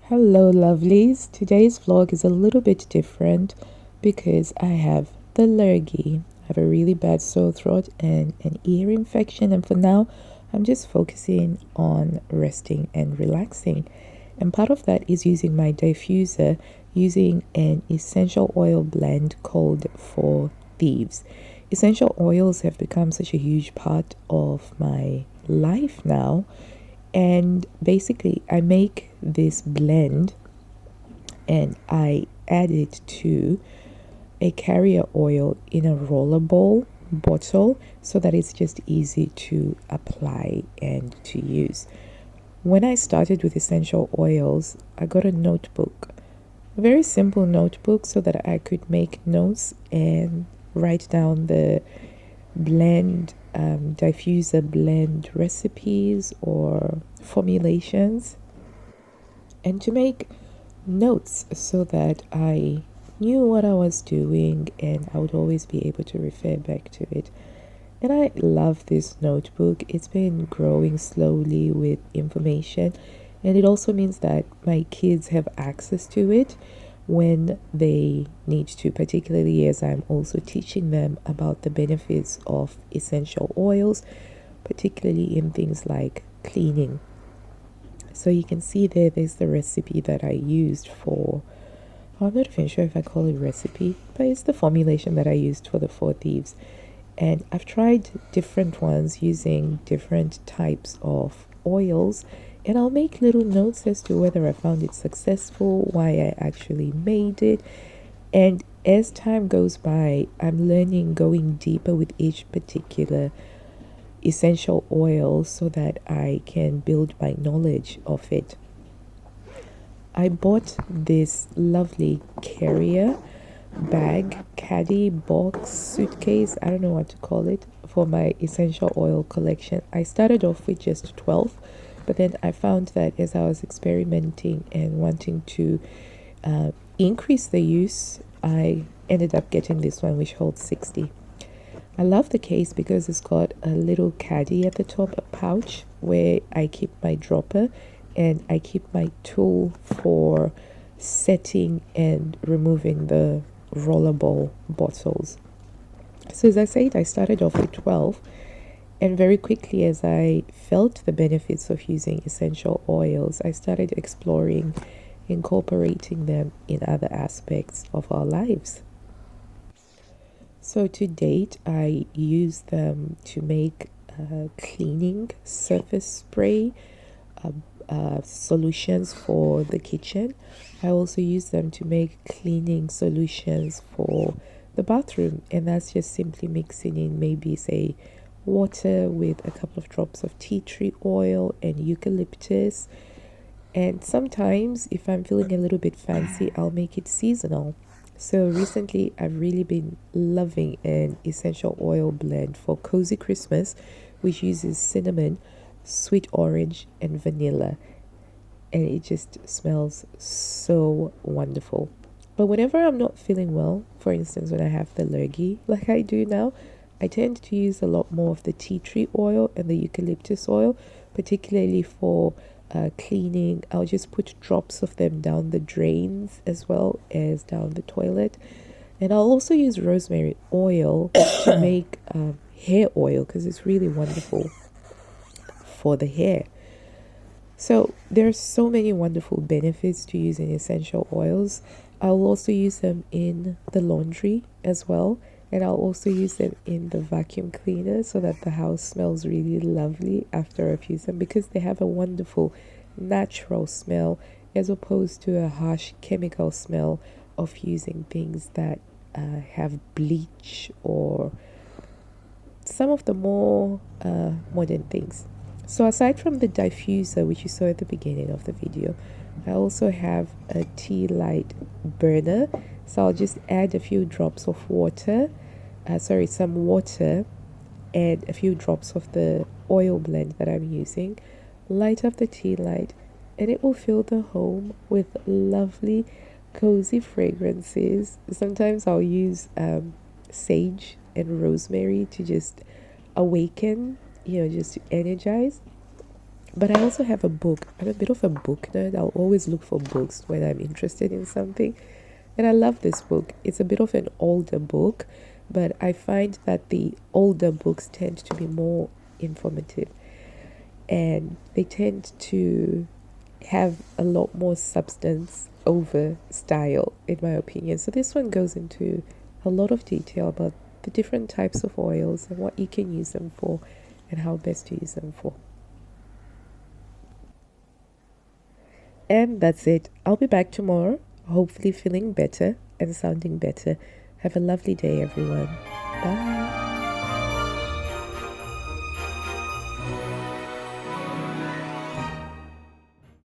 Hello, lovelies. Today's vlog is a little bit different because I have the lurgy. I have a really bad sore throat and an ear infection, and for now, I'm just focusing on resting and relaxing. And part of that is using my diffuser, using an essential oil blend called For Thieves. Essential oils have become such a huge part of my life now, and basically, I make this blend and I add it to a carrier oil in a roller bowl bottle so that it's just easy to apply and to use. When I started with essential oils, I got a notebook, a very simple notebook, so that I could make notes and write down the diffuser blend recipes or formulations, and to make notes so that I knew what I was doing and I would always be able to refer back to it. And I love this notebook. It's been growing slowly with information, and it also means that my kids have access to it when they need to, particularly as I'm also teaching them about the benefits of essential oils, particularly in things like cleaning. So you can see there's the recipe that I used for, I'm not even sure if I call it recipe, but it's the formulation that I used for the Four Thieves. And I've tried different ones using different types of oils, and I'll make little notes as to whether I found it successful, why I actually made it. And as time goes by, I'm learning, going deeper with each particular essential oil so that I can build my knowledge of it. I bought this lovely carrier bag, caddy, box, suitcase, I don't know what to call it, for my essential oil collection. I started off with just 12, but then I found that as I was experimenting and wanting to increase the use, I ended up getting this one, which holds 60. I love the case because it's got a little caddy at the top, a pouch where I keep my dropper and I keep my tool for setting and removing the rollerball bottles. So as I said, I started off with 12, and very quickly as I felt the benefits of using essential oils, I started exploring incorporating them in other aspects of our lives. So to date, I use them to make cleaning surface spray solutions for the kitchen. I also use them to make cleaning solutions for the bathroom, and that's just simply mixing in maybe, say, water with a couple of drops of tea tree oil and eucalyptus. And sometimes, if I'm feeling a little bit fancy, I'll make it seasonal. So recently, I've really been loving an essential oil blend for Cozy Christmas, which uses cinnamon, sweet orange, and vanilla. And it just smells so wonderful. But whenever I'm not feeling well, for instance, when I have the lurgy, like I do now, I tend to use a lot more of the tea tree oil and the eucalyptus oil, particularly for cleaning. I'll just put drops of them down the drains as well as down the toilet. And I'll also use rosemary oil to make hair oil because it's really wonderful for the hair. So there are so many wonderful benefits to using essential oils. I'll also use them in the laundry as well. And I'll also use them in the vacuum cleaner so that the house smells really lovely after I've used them, because they have a wonderful natural smell as opposed to a harsh chemical smell of using things that have bleach or some of the more modern things. So aside from the diffuser, which you saw at the beginning of the video, I also have a tea light burner. So I'll just add a few drops of water, some water, and a few drops of the oil blend that I'm using. Light up the tea light, and it will fill the home with lovely, cozy fragrances. Sometimes I'll use sage and rosemary to just awaken, just to energize. But I also have a book. I'm a bit of a book nerd. I'll always look for books when I'm interested in something. And I love this book. It's a bit of an older book, but I find that the older books tend to be more informative, and they tend to have a lot more substance over style, in my opinion. So this one goes into a lot of detail about the different types of oils and what you can use them for and how best to use them for. And that's it. I'll be back tomorrow, hopefully feeling better and sounding better. Have a lovely day, everyone. Bye.